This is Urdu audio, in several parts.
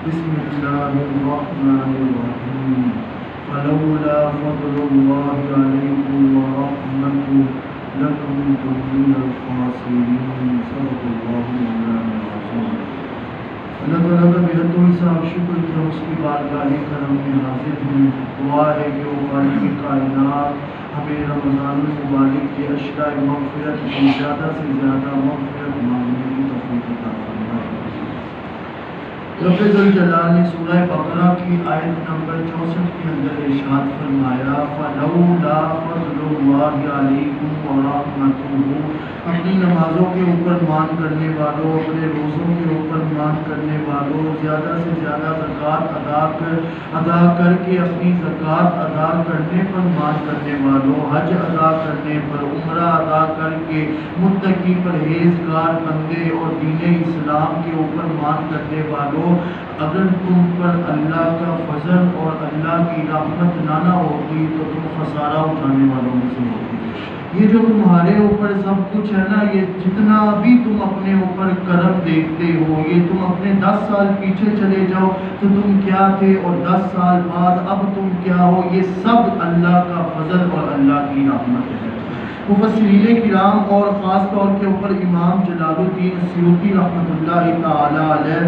بسم اللہ الرحمن الرحیم فلولا فضل اللہ علیکم ورحمتہ لکنتم من الخاسرین صدق اللہ مولانا العظیم۔ اللہ تعالیٰ کا بے حد و حساب شکر کہ ہم اس کی بارگاہ کرم میں حاضر ہیں۔ دعا ہے کہ وہ خالق کائنات ہمیں رمضان المبارک کے اشرۂ مغفرت کی زیادہ سے زیادہ مغفرت مانگنے کی توفیق عطا فرمائے۔ رب ذوالجلال نے سورہ بقرہ کی آیت نمبر 64 کے اندر ارشاد فرمایا فَلَوْلَا فَضْلُ اللَّهِ عَلَيْكُمْ وَرَحْمَتُهُ، اپنی نمازوں کے اوپر مان کرنے والوں، اپنے روزوں کے اوپر مان کرنے والوں، زیادہ سے زیادہ زکوٰۃ ادا کر کے اپنی زکوٰۃ ادا کرنے پر مان کرنے والوں، حج ادا کرنے پر، عمرہ ادا کر کے متقی پرہیزگار بندے اور دین اسلام کے اوپر مان کرنے والوں، اگر تم پر اللہ کا فضل اور اللہ کی رحمت نہ ہوتی تو تم خسارہ اٹھانے والوں میں سے ہوتی۔ یہ جو تمہارے اوپر سب کچھ ہے نا، یہ جتنا بھی تم اپنے اوپر کرم دیکھتے ہو، یہ تم اپنے 10 سال پیچھے چلے جاؤ تو تم کیا تھے اور 10 سال بعد اب تم کیا ہو، یہ سب اللہ کا فضل اور اللہ کی رحمت ہے۔ مفسرین کرام اور خاص طور کے اوپر امام جلال الدین سیوطی رحمۃ اللہ تعالی علیہ،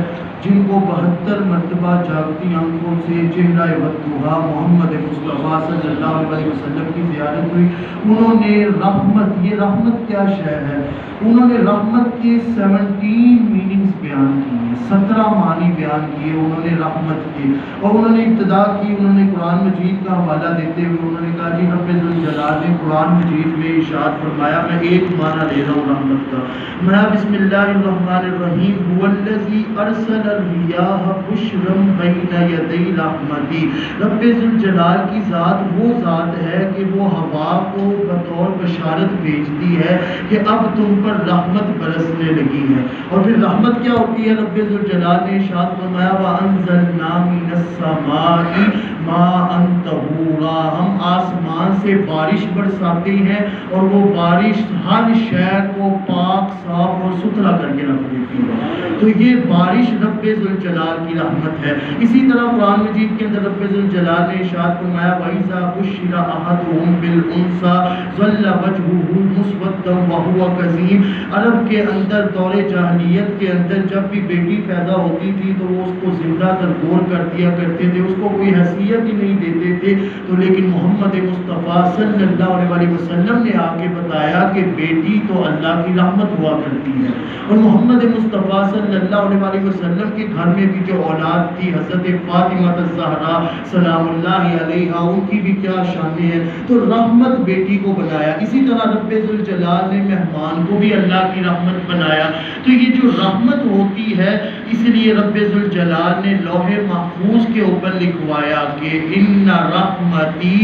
جن کو 72 مرتبہ جاگتی آنکھوں سے چہرہ والضحیٰ محمد مصطفیٰ صلی اللہ علیہ وسلم کی زیارت ہوئی، انہوں نے رحمت، یہ رحمت کیا شے ہے، انہوں نے رحمت کے 17 میننگز بیان کیے، 17 معنی بیان کیے انہوں نے رحمت کے، اور انہوں نے ابتدا کی، انہوں نے قرآن مجید کا حوالہ دیتے ہوئے انہوں نے کہا جی رب ذوالجلال نے قرآن مجید میں ارشاد فرمایا، میں ایک معنی لے رہا ہوں رحمت کا، میں بسم اللہ الرحمن الرحیم هو الذی ارسل الریاح بشرا بین یدی رحمتی، رب ذوالجلال کی ذات وہ ذات ہے کہ وہ ہوا کو بطور بشارت بھیجتی ہے کہ اب تم پر رحمت برسنے لگی ہے۔ اور پھر رحمت کیا ہوتی ہے، رب ذوالجلال نے ارشاد فرمایا وَأَنزَلْنَا مِنَ السَّمَاءِ مَاءً طَهُورًا، ہم آسمان سے بارش برساتے ہیں اور وہ بارش ہر شے کو پاک صاف اور ستھرا کر کے رکھ دیتی ہے۔ تو یہ بارش رب ذوالجلال کی رحمت ہے۔ اسی طرح قرآن مجید کے اندر رب ذوالجلال نے ارشاد فرمایا وَإِذَا بُشِّرَ أَحَدُهُم بِالْأُنثىٰ ظَلَّ وَجْهُهُ مُسْوَدًّا وَهُوَ كَظِيمٌ، عرب کے اندر دور جاہلیت کے اندر جب بھی بیٹی پیدا ہوتی تھی تو وہ اس کو زندہ درگور کر دیا کرتے تھے، اس کو کوئی حیثیت ہی نہیں دیتے تھے، تو لیکن محمد مصطفیٰ صلی اللہ علیہ وسلم نے آ کے بتایا کہ بیٹی تو اللہ کی رحمت ہوا کرتی ہے، اور محمد مصطفیٰ صلی اللہ علیہ وسلم کے گھر میں بھی جو اولاد تھی حضرت فاطمہ الزہرا سلام اللہ علیہا، ان کی بھی کیا شانیں ہیں، تو رحمت بیٹی کو بنایا۔ اسی طرح رب ذوالجلال نے مہمان کو بھی اللہ کی رحمت بنایا۔ تو یہ جو رحمت ہوتی ہے، اس لیے رب ذوالجلال نے لوح محفوظ کے اوپر لکھوایا کہ ان رحمتی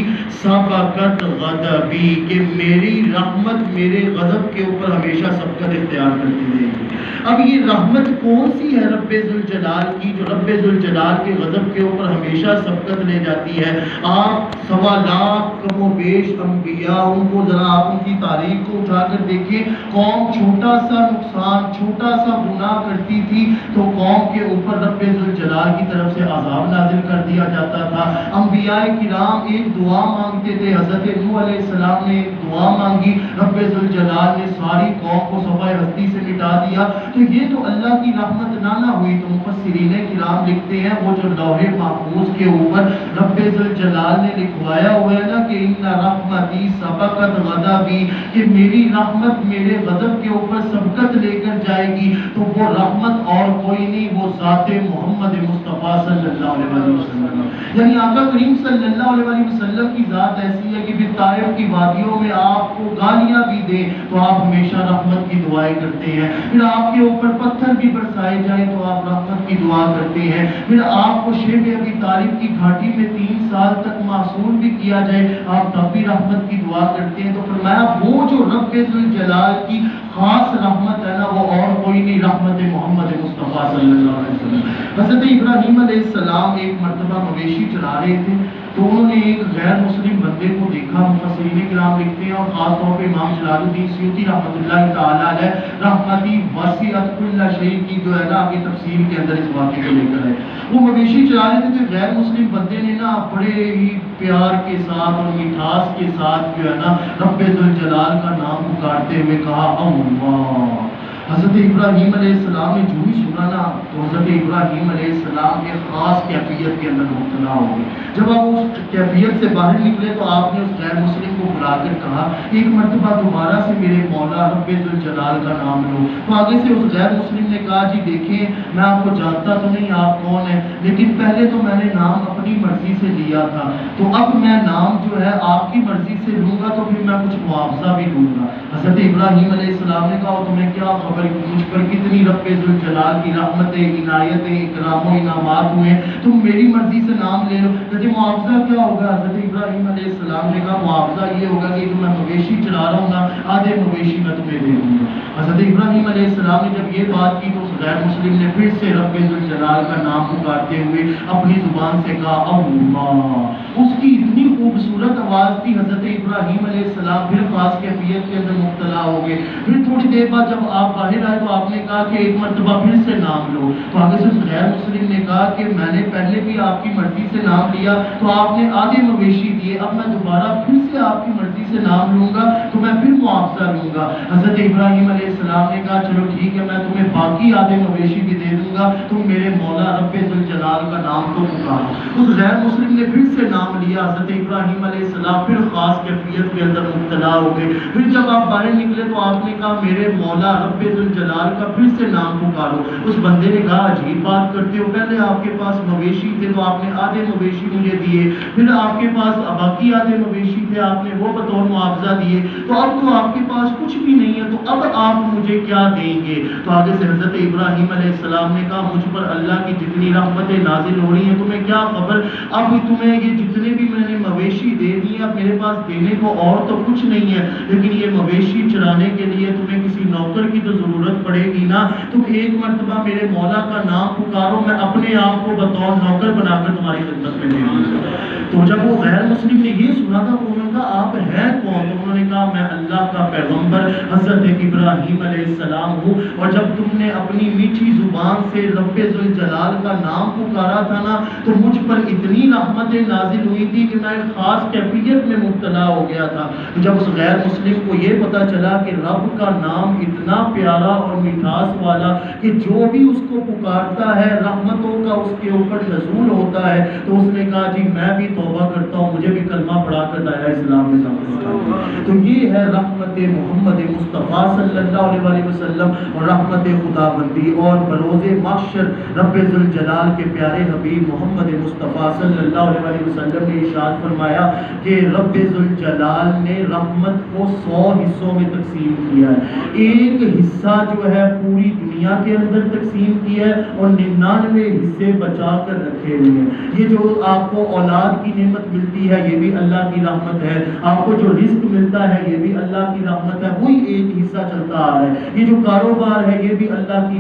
سبقت غضبی، کہ میری رحمت میرے غضب کے اوپر ہمیشہ سبقت اختیار کرتی رہے گی۔ اب یہ رحمت کون سی ہے رب ذوالجلال کی جو رب ذوالجلال کے غضب کے اوپر ہمیشہ سبقت لے جاتی ہے؟ آپ 1.25 لاکھ کم و بیش انبیاء، ان کو ذرا آپ ان کی تاریخ کو اٹھا کر دیکھیں، قوم چھوٹا سا نقصان، چھوٹا سا گناہ کرتی تھی تو قوم کے اوپر رب ذوالجلال کی طرف سے عذاب نازل کر دیا جاتا تھا۔ انبیاء کرام ایک دعا مانگتے تھے، حضرت نوح علیہ السلام نے ایک دعا مانگی، رب ذوالجلال نے ساری قوم کو صفحہ ہستی سے مٹا دیا۔ تو یہ تو اللہ کی رحمت نہ ہوئی، تو مفسرین کرام لکھتے ہیں وہ جو لوح محفوظ کے اوپر رب ذوالجلال نے لکھوایا ہوا ہے نا کہ ان رحمتی سبقت غضبی، کہ میری رحمت میرے غضب کے اوپر سبقت لے کر جائے گی، تو وہ رحمت اور کوئی نہیں، وہ ذات محمد مصطفیٰ صلی اللہ علیہ وسلم، یعنی آقا کریم صلی اللہ علیہ وسلم کی ذات ایسی ہے کہ پھر طائف کی وادیوں میں آپ کو گالیاں بھی دیں تو آپ ہمیشہ رحمت کی دعائیں کرتے ہیں، پھر آپ کے اوپر پتھر بھی برسائے جائیں تو آپ رحمت کی دعا کرتے ہیں، پھر آپ کو شیب ابی طالب کی گھاٹی میں 3 سال تک معصور بھی کیا جائے آپ تب بھی رحمت کی دعا کرتے ہیں۔ تو فرمایا وہ جو رب ذوالجلال کی خاص رحمت ہے نا، وہ اور کوئی نہیں، رحمت محمد مصطفیٰ صلی اللہ علیہ وسلم۔ حضرت ابراہیم علیہ السلام ایک مرتبہ مویشی چلا رہے تھے تو انہوں نے ایک غیر مسلم بندے کو دیکھا، مفسرین کرام لکھتے ہیں اور خاص طور پہ امام جلال الدین سیوطی رحمۃ اللہ تعالی علیہ رحمتی وسعت کل شیء کی جو ہے نا آگے تفسیر کے اندر اس واقعے کو لے کر ہے، وہ مویشی چلا رہے تھے تو غیر مسلم بندے نے نا بڑے ہی پیار کے ساتھ اور مٹھاس کے ساتھ جو ہے نا رب ذوالجلال کا نام پکارتے ہوئے کہا اللہ۔ حضرت ابراہیم علیہ السلام نے جو ہی سنا نا تو حضرت ابراہیم علیہ السلام ایک خاص کیفیت کے اندر مبتلا ہو گئے۔ جب آپ اس کیفیت سے باہر نکلے تو آپ نے اس غیر مسلم کو بلا کر کہا ایک مرتبہ دوبارہ سے میرے مولا رب ذوالجلال کا نام لو۔ تو آگے سے اس غیر مسلم نے کہا جی دیکھیں میں آپ کو جانتا تو نہیں آپ کون ہیں، لیکن پہلے تو میں نے نام اپنی مرضی سے لیا تھا، تو اب میں نام جو ہے آپ کی مرضی سے لوں گا تو پھر میں کچھ معاوضہ بھی لوں گا۔ حضرت ابراہیم علیہ السلام نے کہا تمہیں کیا خبر مجھ پر کتنی رب ذوالجلال کی رحمتیں عنایتیں اکرام و انعامات ہوئے، تم میری مرضی سے نام لے لو۔ کہتے معاوضہ کیا ہوگا؟ حضرت ابراہیم علیہ السلام نے کہا معاوضہ یہ ہوگا کہ جو میں مویشی چلا رہا ہوں نا آدھے مویشی میں تمہیں دے دوں گا۔ حضرت ابراہیم علیہ السلام نے جب یہ بات کی تو اس غیر مسلم نے پھر سے رب ذوالجلال کا نام پکارتے ہوئے اپنی زبان سے کہا اللہ۔ اس کی اتنی خوبصورت آواز تھی، حضرت ابراہیم علیہ السلام پھر خاص کیفیت کے اندر مبتلا ہو گئے۔ پھر تھوڑی دیر بعد جب آپ باہر آئے تو آپ نے کہا کہ ایک مرتبہ پھر سے نام لو۔ تو آگے سے غیر مسلم نے کہا کہ میں نے پہلے بھی آپ کی مرضی سے نام لیا تو آپ نے آدھے مویشی دیے، اب میں دوبارہ پھر سے آپ کی مرضی سے نام لوں گا تو میں پھر معاوضہ لوں گا۔ حضرت ابراہیم علیہ السلام نے کہا چلو ٹھیک ہے میں تمہیں باقی آدھے مویشی بھی دے دوں گا، تم میرے مولا رب ذوالجلال کا نام تو پکارو۔ اس غیر مسلم نے پھر سے نام لیا، حضرت ابراہیم علیہ السلام پھر خاص کیفیت کے اندر مبتلا ہو گئے۔ پھر جب آپ باہر نکلے تو آپ نے کہا میرے مولا رب ذوالجلال کا پھر سے نام پکارو۔ اس بندے نے کہا عجیب بات کرتے ہو، پہلے آپ کے پاس مویشی تھے تو آپ نے آدھے مویشی مجھے دیے، پھر آپ کے پاس باقی آدھے مویشی تھے آپ نے وہ بطور معاوضہ دیے، تو اب تو آپ کے پاس کچھ بھی نہیں ہے تو اب آپ مجھے کیا دیں گے؟ تو آگے سے حضرت ابراہیم علیہ السلام نے کہا مجھ پر اللہ کی جتنی رحمتیں نازل ہو رہی ہیں تمہیں کیا خبر، اب تمہیں یہ جتنے بھی میں نے مویشی دے دی اب میرے پاس دینے کو اور تو کچھ نہیں ہے، لیکن یہ مویشی چرانے کے لیے تمہیں کسی نوکر کی تو ضرورت پڑے گی نا، تم ایک مرتبہ میرے مولا کا نام پکارو میں اپنے آپ کو بطور نوکر بنا کر تمہاری خدمت میں دے دوں گا۔ تو جب وہ غیر مسلم نے یہ سنا تھا تو انہوں نے کہا آپ ہیں کون؟ تو انہوں نے کہا میں اللہ کا پیغمبر حضرت ابراہیم علیہ السلام ہوں، اور جب تم نے اپنی میٹھی زبان سے رب ذوالجلال کا نام پکارا تھا نا تو مجھ پر اتنی رحمتیں نازل ہوئی تھی کہ میں ایک خاص کیفیت میں مبتلا ہو گیا تھا۔ تو جب اس غیر مسلم کو یہ پتا چلا کہ رب کا نام اتنا پیارا اور مٹھاس والا کہ جو بھی اس کو پکارتا ہے رحمتوں کا اس کے اوپر نزول ہوتا ہے، تو اس نے کہا جی میں بھی توبہ کرتا ہوں، مجھے بھی کلمہ پڑھا کر دائرہ اسلام میں داخل کرنا۔ تو یہ ہے رحمت محمد مصطفیٰ صلی اللہ علیہ وسلم اور رحمت خدا بندی، اور بروز محشر رب ذوالجلال کے پیارے حبیب محمد مصطفیٰ صلی اللہ علیہ وسلم نے ارشاد فرمایا کہ رب ذوالجلال نے رحمت کو 100 حصوں میں تقسیم کیا ہے، ایک حصہ جو ہے پوری دنیا کے اندر تقسیم کیا ہے اور 99 حصے بچا کر رکھے ہوئے ہیں۔ یہ جو آپ کو اولاد کی نعمت ملتی ہے یہ بھی اللہ کی رحمت ہے، آپ کو جو رزق ملتا ہے یہ بھی اللہ کی رحمت ہے، وہی ایک حصہ چلتا آ رہا ہے۔ یہ جو کاروبار ہے یہ بھی اللہ کی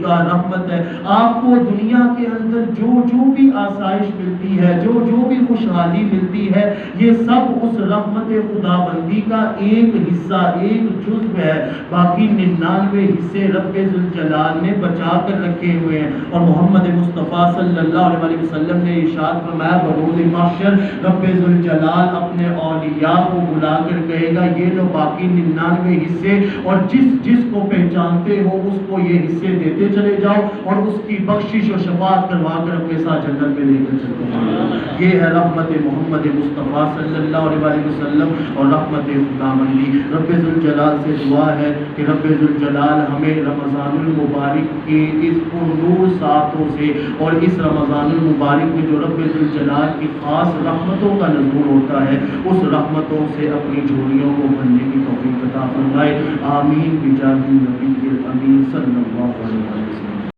رحمت ہے، آپ کو دنیا کے اندر جو بھی آسائش ملتی ہے، جو بھی خوشحالی ملتی ہے، یہ سب اس رحمت خدا بندی کا ایک حصہ ایک جزو ہے، باقی 99 حصے رب ذوالجلال نے بچا کر رکھے ہوئے ہیں۔ اور محمد مصطفیٰ صلی اللہ علیہ وسلم نے ارشاد فرمایا بروز محشر رب ذوالجلال اپنے اولیاء کو بلا کر کہے گا یہ لو باقی 99 حصے، اور جس کو پہچانتے ہو اس کو یہ حصے دیتے چلے جاؤ اور اس کی بخشش و شفاعت کروا کر اپنے ساتھ جنت میں لے کر چلتے ہیں۔ یہ ہے رحمت محمد مصطفیٰ صلی اللہ علیہ وسلم اور رحمت خدا بندی۔ رب ذوالجلال سے دعا ہے کہ رب ذوالجلال ہمیں رمضان المبارک کی اس پرنور ساعتوں سے اور اس رمضان المبارک میں جو رب ذوالجلال کی خاص رحمتوں کا نزول ہوتا ہے اس رحمتوں سے اپنی جھولیوں کو بھرنے کی توفیق عطا فرمائے۔ آمین بجاہ النبی الامین صلی اللہ علیہ وسلم۔